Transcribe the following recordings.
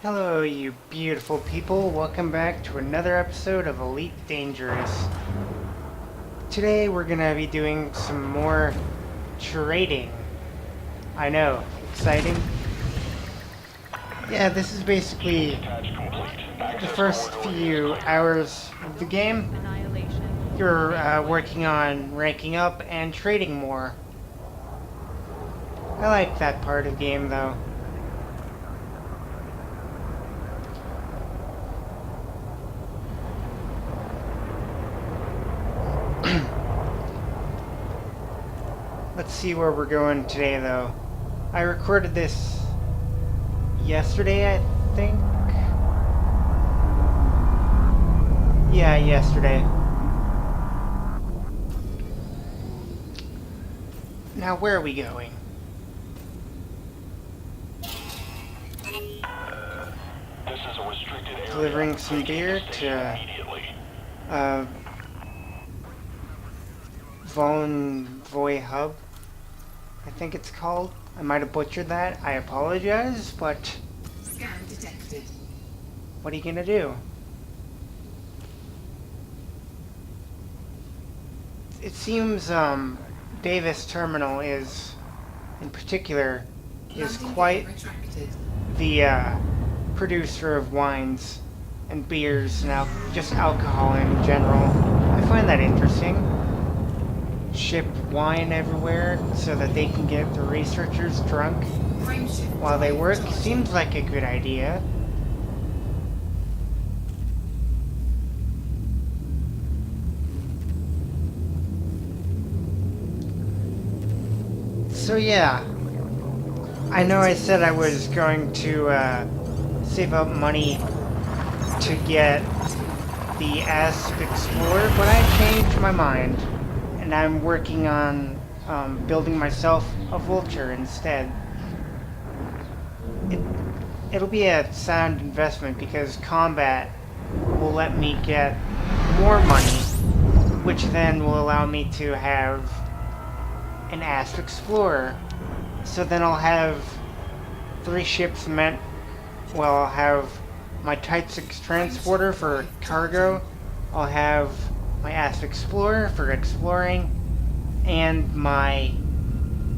Hello, you beautiful people. Welcome back to another episode of Elite Dangerous. Today we're going to be doing some more trading. I know, exciting. Yeah, this is basically the first few hours of the game. You're working on ranking up and trading more. I like that part of the game though. Let's see where we're going today, though. I recorded this yesterday, I think? Yeah, yesterday. Now, where are we going? This is a restricted area. Delivering some beer to Voy Hub, I think it's called. I might have butchered that. I apologize, but Scan detected. what are you gonna do? It seems Davis Terminal is, in particular, is Landing quite gear retracted. the producer of wines and beers and just alcohol in general. I find that interesting. Ship wine everywhere so that they can get the researchers drunk Frameshift while they work. charging. Seems like a good idea. So yeah, I know I said I was going to save up money to get the Asp Explorer, but I changed my mind, and I'm working on building myself a Vulture instead. It'll be a sound investment because combat will let me get more money, which then will allow me to have an Asp Explorer. So then I'll have 3 ships meant. Well, I'll have my Type 6 transporter for cargo, I'll have my Asp Explorer for exploring, and my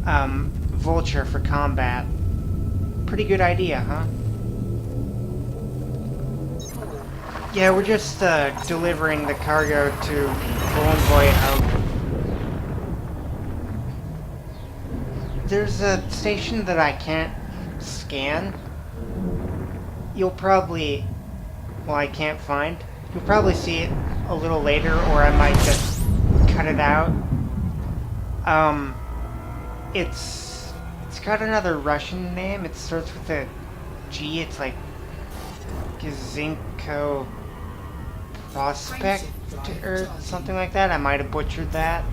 Vulture for combat. Pretty good idea, huh? Yeah, we're just delivering the cargo to Voy Hub. There's a station that I can't scan. You'll probably... Well, I can't find. You'll probably see it a little later, or I might just cut it out. It's got another Russian name. It starts with a G. It's like Gazinko Prospect or something like that. I might have butchered that.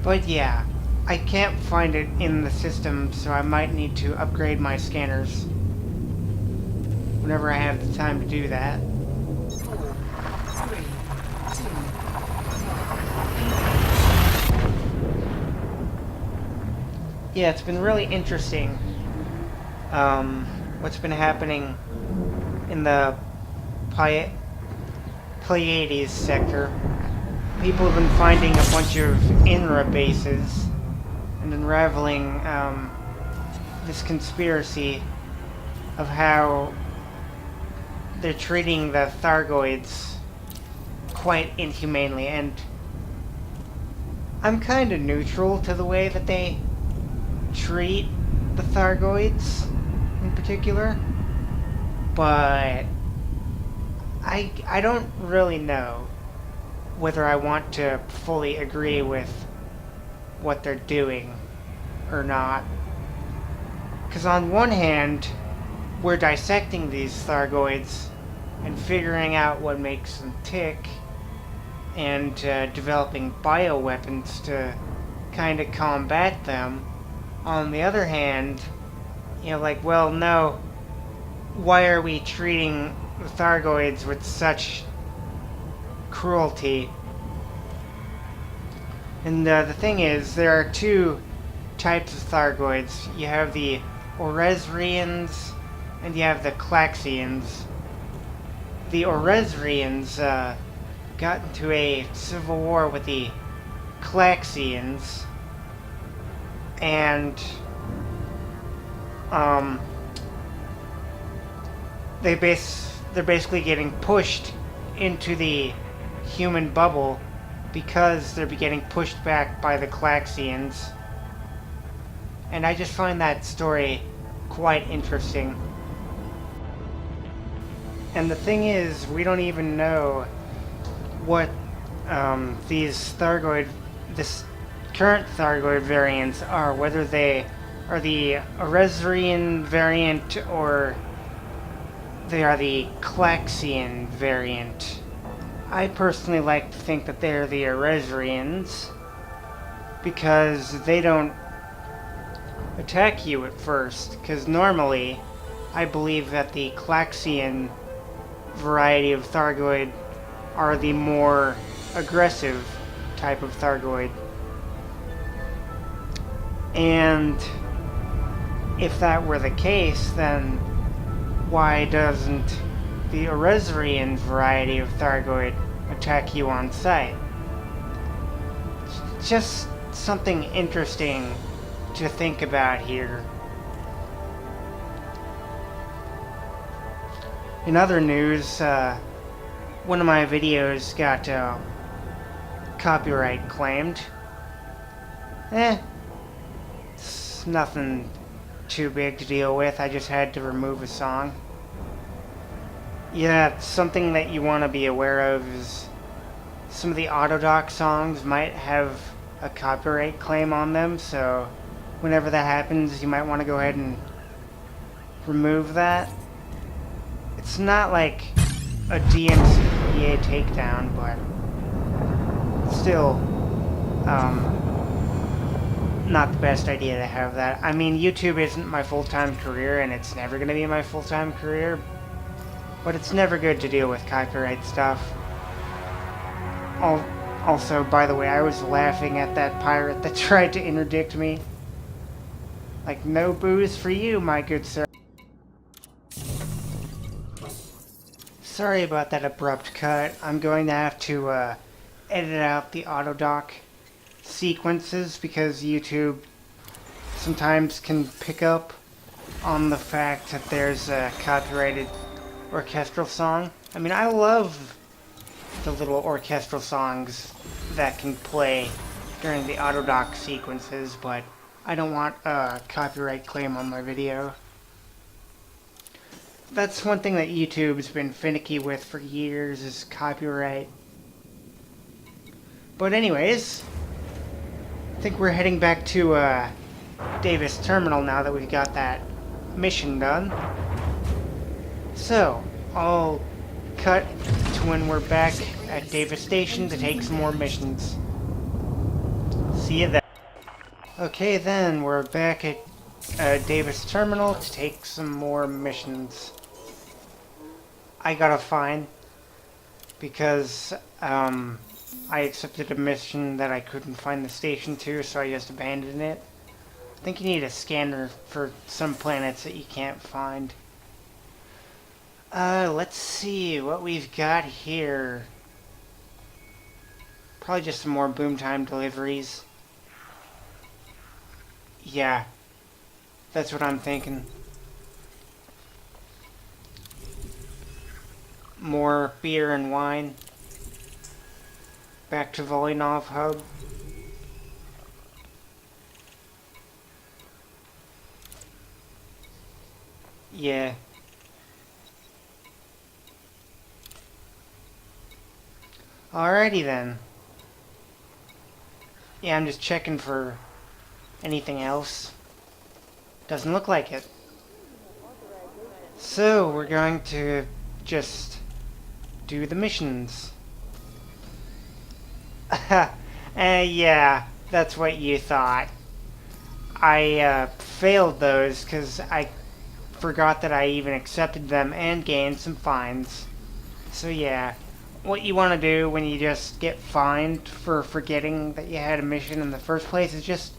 But yeah, I can't find it in the system, so I might need to upgrade my scanners whenever I have the time to do that. 4, 3, 2, Yeah, it's been really interesting what's been happening in the Pleiades sector. People have been finding a bunch of INRA bases and unraveling this conspiracy of how they're treating the Thargoids quite inhumanely, and I'm kind of neutral to the way that they treat the Thargoids in particular, but I don't really know whether I want to fully agree with what they're doing or not. Because on one hand, we're dissecting these Thargoids and figuring out what makes them tick and developing bioweapons to kind of combat them. On the other hand, you know, like, well, no, why are we treating the Thargoids with such cruelty? And the thing is, there are 2 types of Thargoids. You have the Oresrians and you have the Klaxians. The Oresrians got into a civil war with the Klaxians, and they're basically getting pushed into the human bubble because they're getting pushed back by the Klaxians. And I just find that story quite interesting. And the thing is, we don't even know what this current Thargoid variants are, whether they are the Oresrian variant or they are the Klaxian variant. I personally like to think that they're the Oresrians because they don't attack you at first, because normally I believe that the Klaxian variety of Thargoid are the more aggressive type of Thargoid. And if that were the case, then why doesn't the Oresrian variety of Thargoid attack you on sight? It's just something interesting to think about here. In other news, one of my videos got copyright claimed. It's nothing too big to deal with. I just had to remove a song. Yeah, something that you want to be aware of is some of the Autodoc songs might have a copyright claim on them, so whenever that happens, you might want to go ahead and remove that. It's not like a DMCA takedown, but still, not the best idea to have that. I mean, YouTube isn't my full-time career, and it's never going to be my full-time career, but it's never good to deal with copyright stuff. Also, by the way, I was laughing at that pirate that tried to interdict me. Like, no booze for you, my good sir. Sorry about that abrupt cut. I'm going to have to edit out the Autodoc sequences because YouTube sometimes can pick up on the fact that there's a copyrighted orchestral song. I mean, I love the little orchestral songs that can play during the Autodoc sequences, but I don't want a copyright claim on my video. That's one thing that YouTube's been finicky with for years, is copyright. But anyways, I think we're heading back to Davis Terminal now that we've got that mission done. So, I'll cut to when we're back at Davis Station to take some more missions. See you then. Okay then, we're back at Davis Terminal to take some more missions. I got a fine because I accepted a mission that I couldn't find the station to, so I just abandoned it. I think you need a scanner for some planets that you can't find. Let's see what we've got here. Probably just some more boom time deliveries. Yeah, that's what I'm thinking. More beer and wine. Back to Volinov Hub. Yeah. Alrighty then. Yeah, I'm just checking for anything else. Doesn't look like it. So, we're going to just do the missions. Yeah, that's what you thought. I failed those because I forgot that I even accepted them and gained some fines. So yeah, what you want to do when you just get fined for forgetting that you had a mission in the first place is just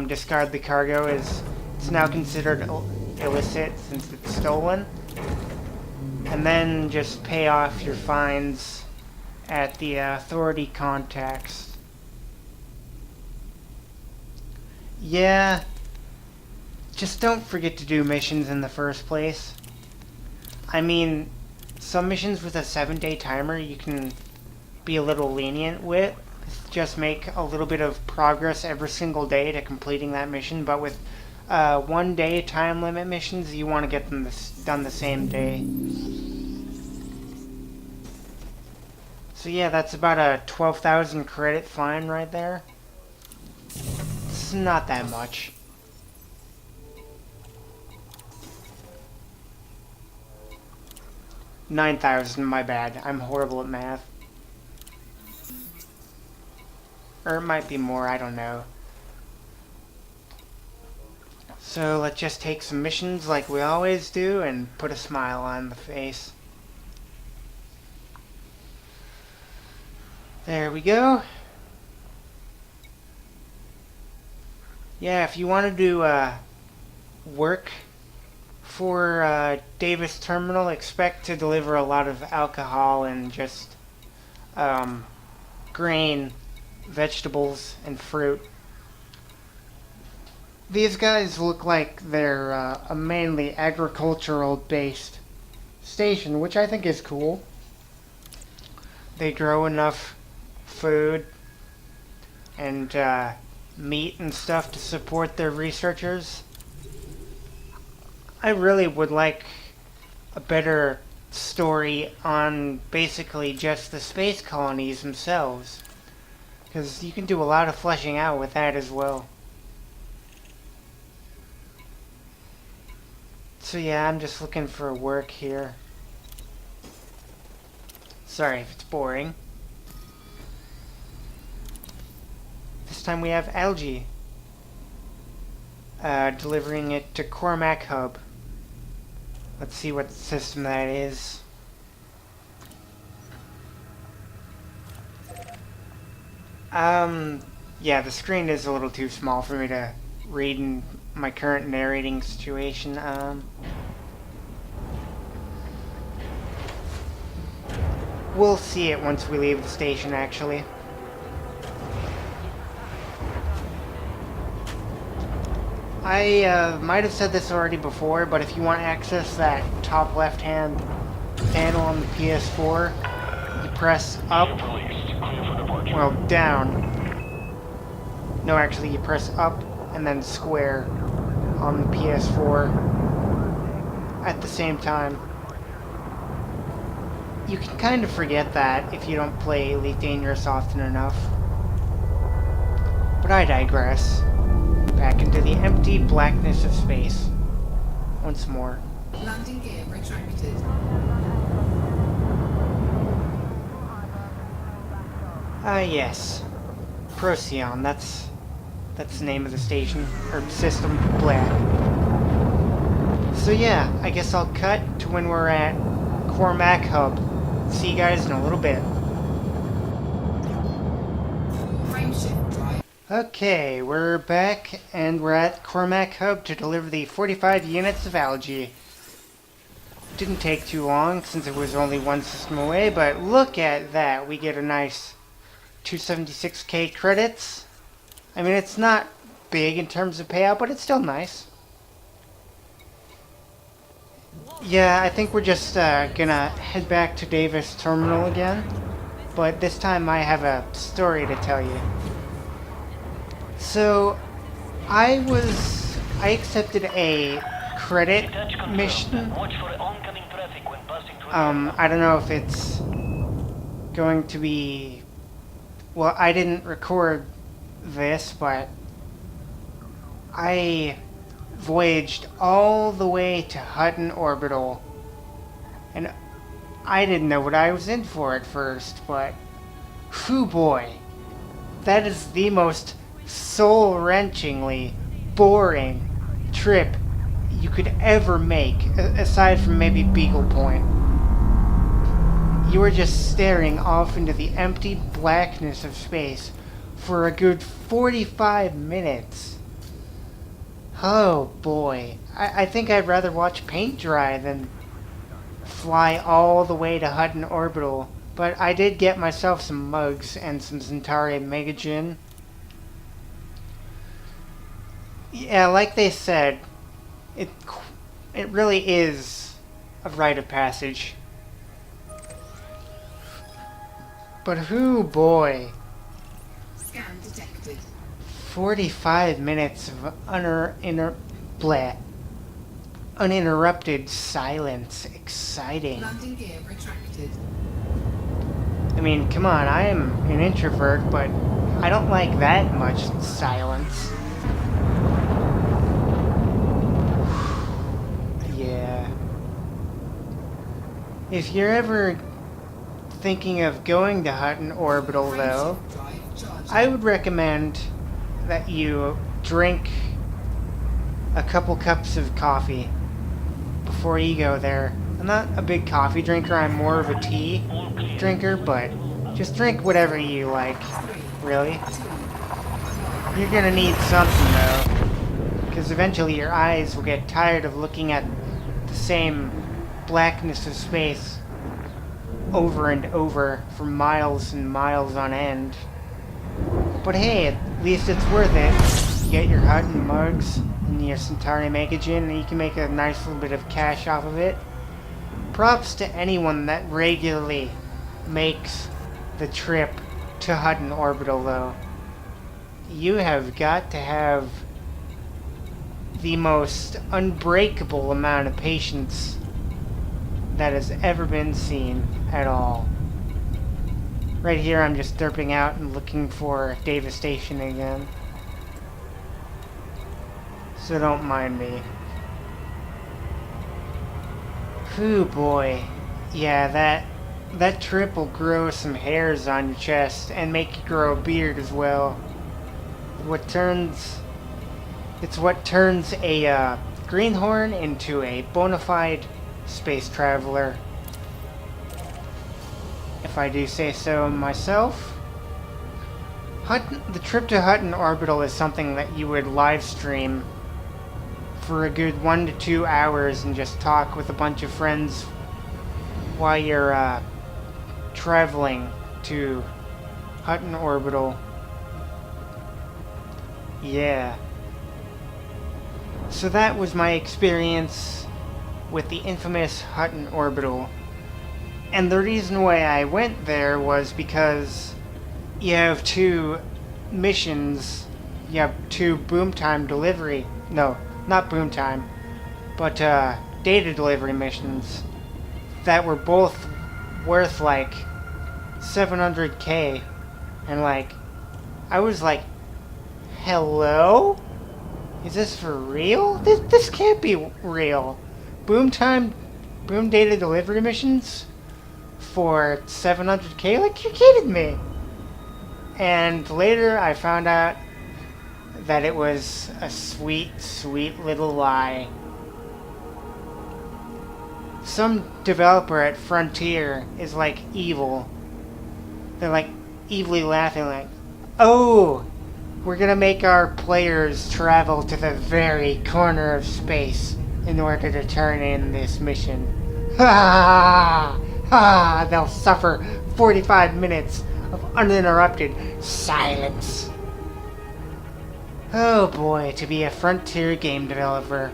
discard the cargo, as it's now considered illicit since it's stolen. And then just pay off your fines at the authority contacts. Yeah, just don't forget to do missions in the first place. I mean, some missions with a 7-day timer you can be a little lenient with. Just make a little bit of progress every single day to completing that mission, but with 1-day time limit missions, you want to get them done the same day. So yeah, that's about a 12,000 credit fine right there. It's not that much. $9,000, my bad. I'm horrible at math. Or it might be more, I don't know. So let's just take some missions like we always do and put a smile on the face. There we go. Yeah, if you want to do work for Davis Terminal, expect to deliver a lot of alcohol and just grain, vegetables, and fruit. These guys look like they're a mainly agricultural-based station, which I think is cool. They grow enough food and meat and stuff to support their researchers. I really would like a better story on basically just the space colonies themselves, because you can do a lot of fleshing out with that as well. So yeah, I'm just looking for work here. Sorry if it's boring. This time we have algae. Delivering it to Cormac Hub. Let's see what system that is. Yeah, the screen is a little too small for me to read in my current narrating situation. We'll see it once we leave the station, actually. I might have said this already before, but if you want to access that top left-hand panel on the PS4, you press up, well, down. No, actually, you press up and then square on the PS4 at the same time. You can kind of forget that if you don't play Elite Dangerous often enough. But I digress. Back into the empty blackness of space. Once more. Landing gear retracted. Yes. Procyon, that's the name of the station, or system, blah. So yeah, I guess I'll cut to when we're at Cormac Hub. See you guys in a little bit. Frameshift drive. Okay, we're back, and we're at Cormac Hub to deliver the 45 units of algae. Didn't take too long, since it was only one system away, but look at that. We get a nice 276k credits. I mean, it's not big in terms of payout, but it's still nice. Yeah, I think we're just gonna head back to Davis Terminal again, but this time I have a story to tell you. So, I accepted a credit mission. I don't know if it's going to be, well, I didn't record this, but I voyaged all the way to Hutton Orbital, and I didn't know what I was in for at first, but whew boy, that is the most soul-wrenchingly boring trip you could ever make, aside from maybe Beagle Point. You were just staring off into the empty blackness of space for a good 45 minutes. Oh boy, I think I'd rather watch paint dry than fly all the way to Hutton Orbital. But I did get myself some mugs and some Centauri Mega Gin. Yeah, like they said, it it really is a rite of passage. But whoo boy, Scan detected. 45 minutes of uninterrupted silence. Exciting. Landing gear retracted. I mean, come on, I am an introvert, but I don't like that much silence. Yeah. If you're ever thinking of going to Hutton Orbital, though, Frameshift drive charged. I would recommend that you drink a couple cups of coffee before you go there. I'm not a big coffee drinker, I'm more of a tea drinker, but just drink whatever you like, really. You're gonna need something, though, because eventually your eyes will get tired of looking at the same blackness of space over and over for miles and miles on end. But hey, at least it's worth it. You get your Hutton mugs and your Centauri Mega Gin, and you can make a nice little bit of cash off of it. Props to anyone that regularly makes the trip to Hutton Orbital, though. You have got to have the most unbreakable amount of patience that has ever been seen at all. Right here, I'm just derping out and looking for Davis Station again. So don't mind me. Whew, boy. Yeah, that trip will grow some hairs on your chest and make you grow a beard as well. It's what turns a greenhorn into a bona fide space traveler, if I do say so myself. The trip to Hutton Orbital is something that you would live stream for a good 1 to 2 hours and just talk with a bunch of friends while you're traveling to Hutton Orbital. Yeah. So that was my experience with the infamous Hutton Orbital. And the reason why I went there was because you have two missions. You have two boomtime delivery. No, not boomtime, but data delivery missions that were both worth like 700k. And like, I was like, hello? Is this for real? This can't be real. Boom data delivery missions for 700k? Like, you're kidding me. And later I found out that it was a sweet, sweet little lie. Some developer at Frontier is like evil. They're like evilly laughing like, oh, we're gonna make our players travel to the very corner of space in order to turn in this mission. Ha! Ha! They'll suffer 45 minutes of uninterrupted silence. Oh boy, to be a Frontier game developer.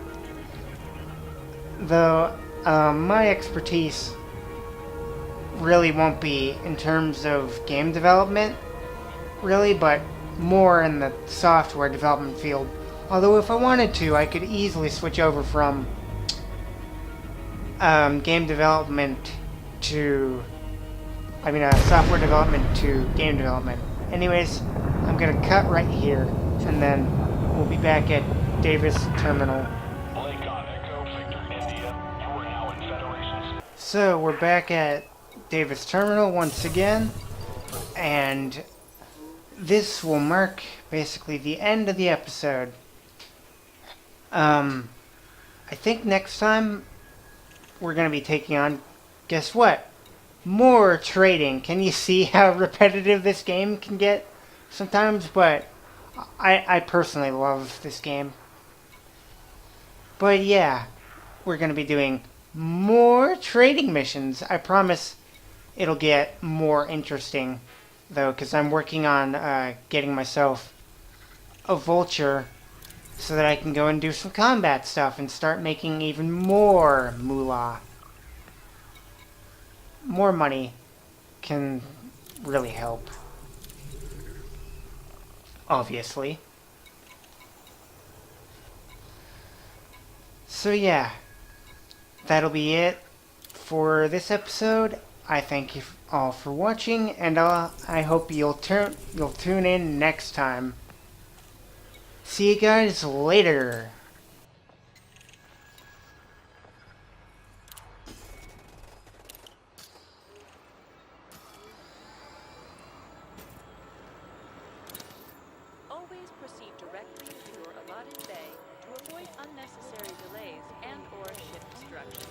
Though, my expertise really won't be in terms of game development, really, but more in the software development field. Although if I wanted to, I could easily switch over from game development to software development to game development. Anyways, I'm gonna cut right here, and then we'll be back at Davis Terminal. Blake on Echo, Victor, India. You are now in Federation. So we're back at Davis Terminal once again, and this will mark basically the end of the episode. I think next time we're going to be taking on, guess what? More trading. Can you see how repetitive this game can get sometimes? But I personally love this game. But yeah, we're going to be doing more trading missions. I promise it'll get more interesting, though, because I'm working on getting myself a vulture so that I can go and do some combat stuff and start making even more moolah. More money can really help. Obviously. So yeah, that'll be it for this episode. I thank you all for watching, and I hope you'll tune in next time. See you guys later. Always proceed directly to your allotted bay to avoid unnecessary delays and/or ship destruction.